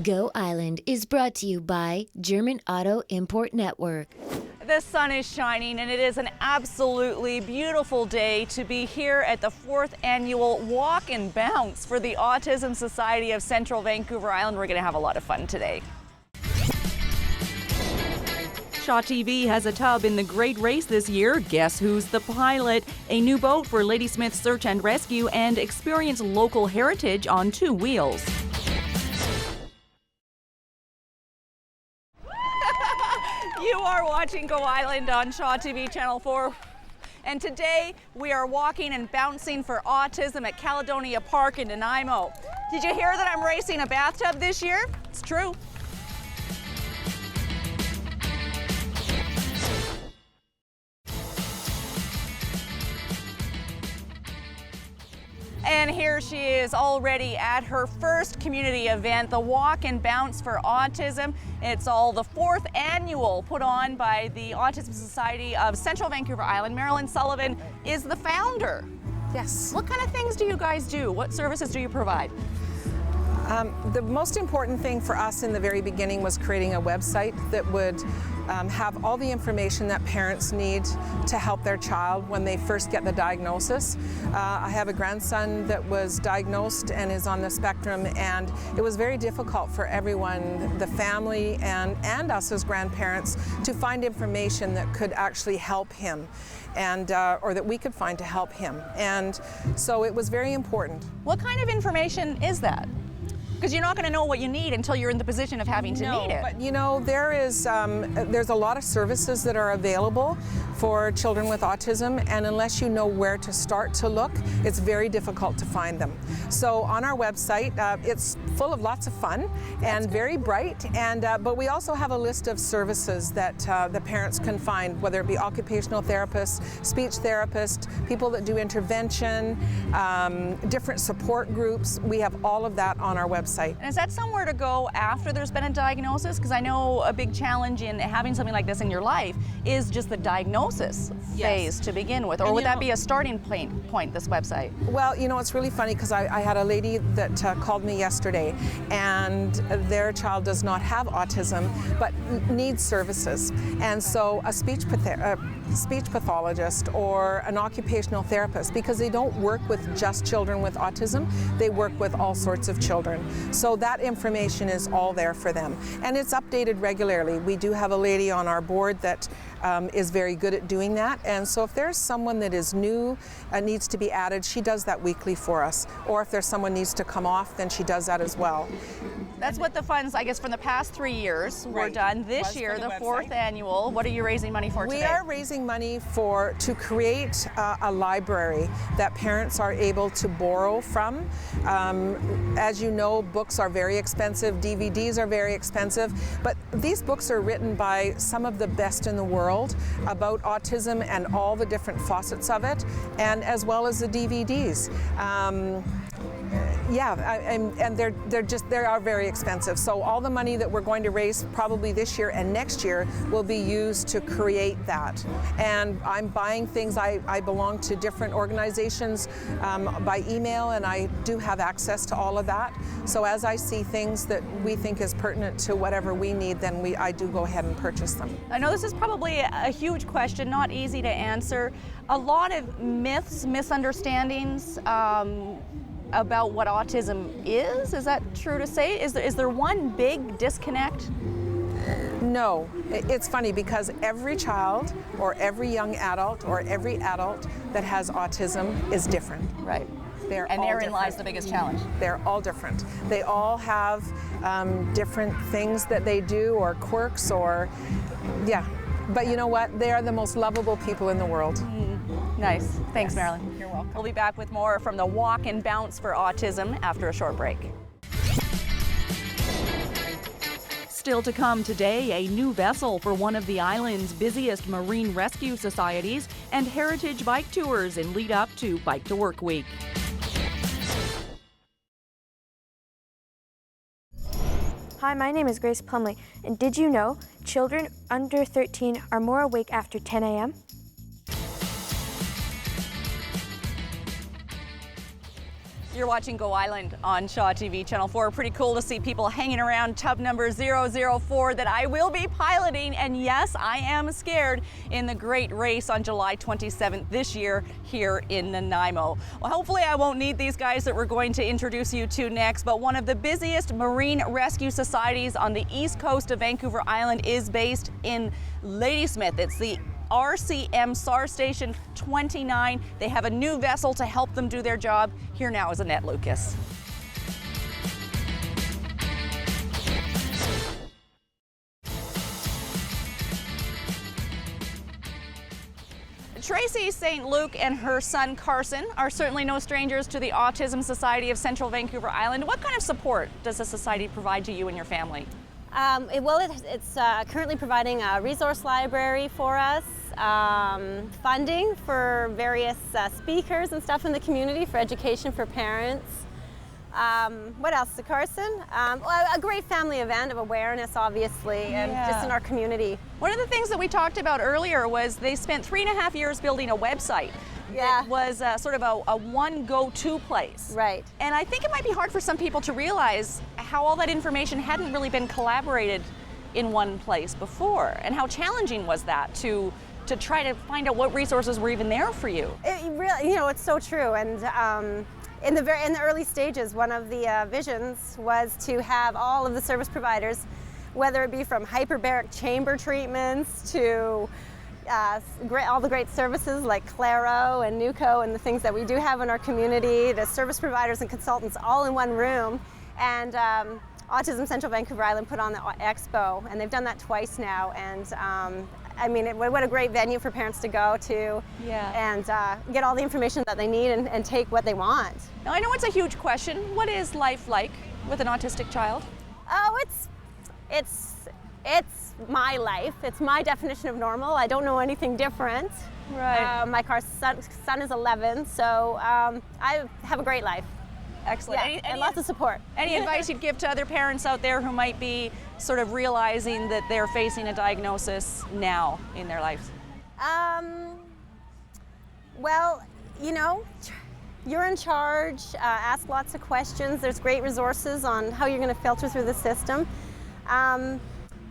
Go Island is brought to you by German Auto Import Network. The sun is shining and it is an absolutely beautiful day to be here at the 4th annual Walk and Bounce for the Autism Society of Central Vancouver Island. We're going to have a lot of fun today. Shaw TV has a tub in the Great Race this year. Guess who's the pilot? A new boat for Ladysmith Search and Rescue, and experience local heritage on 2 wheels. You are watching Go Island on Shaw TV Channel 4. And today we are walking and bouncing for autism at Caledonia Park in Nanaimo. Did you hear that I'm racing a bathtub this year? It's true. And here she is already at her first community event, the Walk and Bounce for Autism. It's all the 4th annual put on by the Autism Society of Central Vancouver Island. Marilyn Sullivan is the founder. Yes. What kind of things do you guys do? What services do you provide? The most important thing for us in the very beginning was creating a website that would have all the information that parents need to help their child when they first get the diagnosis. I have a grandson that was diagnosed and is on the spectrum, and it was very difficult for everyone, the family and us as grandparents, to find information that could actually help him, and or that we could find to help him. And so it was very important. What kind of information is that? Because you're not going to know what you need until you're in the position of having to need it. But you know, there's a lot of services that are available for children with autism, and unless you know where to start to look, it's very difficult to find them. So on our website, it's full of lots of fun and very bright, and but we also have a list of services that the parents can find, whether it be occupational therapists, speech therapists, people that do intervention, different support groups. We have all of that on our website. And is that somewhere to go after there's been a diagnosis? Because I know a big challenge in having something like this in your life is just the diagnosis phase to begin with. Or would that be a starting point, this website? Well, you know, it's really funny because I had a lady that called me yesterday, and their child does not have autism but needs services. And so a speech pathologist or an occupational therapist, because they don't work with just children with autism, they work with all sorts of children. So that information is all there for them. And it's updated regularly. We do have a lady on our board that is very good at doing that. And so if there's someone that is new, needs to be added, she does that weekly for us. Or if there's someone needs to come off, then she does that as well. That's what the funds, I guess, from the past 3 years were done. This year, the 4th annual, what are you raising money for today? We are raising money to create a library that parents are able to borrow from. As you know, books are very expensive, DVDs are very expensive, but these books are written by some of the best in the world about autism and all the different facets of it, and as well as the DVDs. And they are very expensive. So all the money that we're going to raise probably this year and next year will be used to create that. And I'm buying things. I belong to different organizations by email, and I do have access to all of that. So as I see things that we think is pertinent to whatever we need, then I do go ahead and purchase them. I know this is probably a huge question, not easy to answer. A lot of myths, misunderstandings, about what autism is that true to say? Is there one big disconnect? No, it's funny because every child or every young adult or every adult that has autism is different. Right. And therein lies the biggest challenge. They're all different. They all have different things that they do, or quirks, or But you know what? They are the most lovable people in the world. Nice. Thanks, Yes. Marilyn. You're welcome. We'll be back with more from the Walk and Bounce for Autism after a short break. Still to come today, a new vessel for one of the island's busiest marine rescue societies, and heritage bike tours in lead up to Bike to Work Week. Hi, my name is Grace Plumlee, and did you know children under 13 are more awake after 10 a.m.? You're watching Go Island on Shaw TV Channel 4. Pretty cool to see people hanging around tub number 004 that I will be piloting. And yes, I am scared in the great race on July 27th this year here in Nanaimo. Well, hopefully I won't need these guys that we're going to introduce you to next, but one of the busiest marine rescue societies on the east coast of Vancouver Island is based in Ladysmith. It's the RCM SAR Station 29. They have a new vessel to help them do their job. Here now is Annette Lucas. Tracy St Luke and her son Carson are certainly no strangers to the Autism Society of Central Vancouver Island. What kind of support does the society provide to you and your family? It's currently providing a resource library for us, funding for various speakers and stuff in the community for education for parents. What else, Carson? A great family event of awareness, obviously, and just in our community. One of the things that we talked about earlier was they spent 3.5 years building a website. It was sort of a one go-to place. Right. And I think it might be hard for some people to realize how all that information hadn't really been collaborated in one place before, and how challenging was that to try to find out what resources were even there for you. It really, it's so true. And in the early stages, one of the visions was to have all of the service providers, whether it be from hyperbaric chamber treatments to all the great services like Claro and Nuco and the things that we do have in our community, the service providers and consultants all in one room. And Autism Central Vancouver Island put on the expo, and they've done that twice now. And I mean, what a great venue for parents to go to and get all the information that they need and take what they want. Now, I know it's a huge question. What is life like with an autistic child? Oh, it's my life. It's my definition of normal. I don't know anything different. Right. My son is 11, so I have a great life. Excellent. Yeah, and lots of support. Any advice you'd give to other parents out there who might be sort of realizing that they're facing a diagnosis now in their lives? Well, you're in charge. Ask lots of questions. There's great resources on how you're going to filter through the system.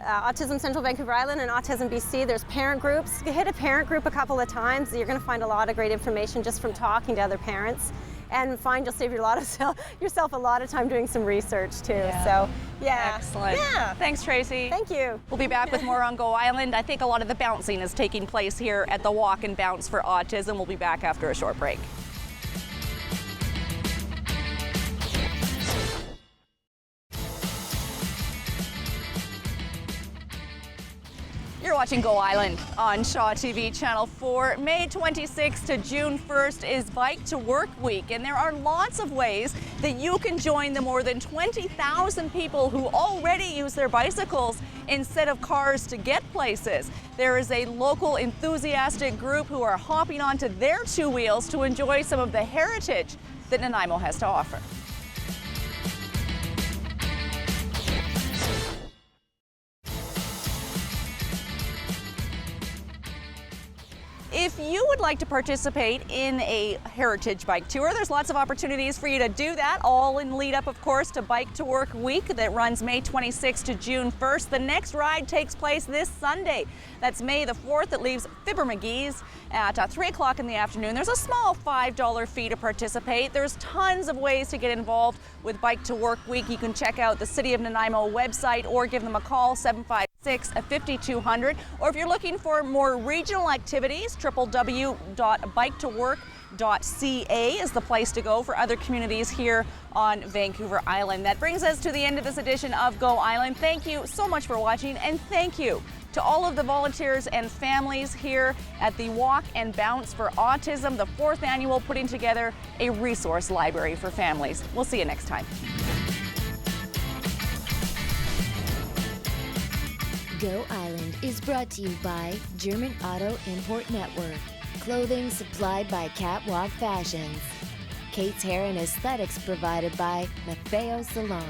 Autism Central Vancouver Island and Autism BC, there's parent groups. You hit a parent group a couple of times, you're going to find a lot of great information just from talking to other parents. And find you'll save yourself a lot of time doing some research too. So, yeah. Excellent. Yeah. Thanks, Tracy. Thank you. We'll be back with more on Go Island. I think a lot of the bouncing is taking place here at the Walk and Bounce for Autism. We'll be back after a short break. You're watching Go Island on Shaw TV Channel 4. May 26th to June 1st is Bike to Work Week, and there are lots of ways that you can join the more than 20,000 people who already use their bicycles instead of cars to get places. There is a local enthusiastic group who are hopping onto their two wheels to enjoy some of the heritage that Nanaimo has to offer. If you would like to participate in a heritage bike tour, there's lots of opportunities for you to do that, all in lead up, of course, to Bike to Work Week that runs May 26th to June 1st. The next ride takes place this Sunday. That's May the 4th. It leaves Fibber McGee's at 3 o'clock in the afternoon. There's a small $5 fee to participate. There's tons of ways to get involved with Bike to Work Week. You can check out the City of Nanaimo website or give them a call, 756-5200. Or if you're looking for more regional activities, www.biketowork.ca is the place to go for other communities here on Vancouver Island. That brings us to the end of this edition of Go Island. Thank you so much for watching, and thank you to all of the volunteers and families here at the Walk and Bounce for Autism, the 4th annual, putting together a resource library for families. We'll see you next time. Go Island is brought to you by German Auto Import Network. Clothing supplied by Catwalk Fashions. Kait's Hair and Aesthetics provided by Maffeo Salon.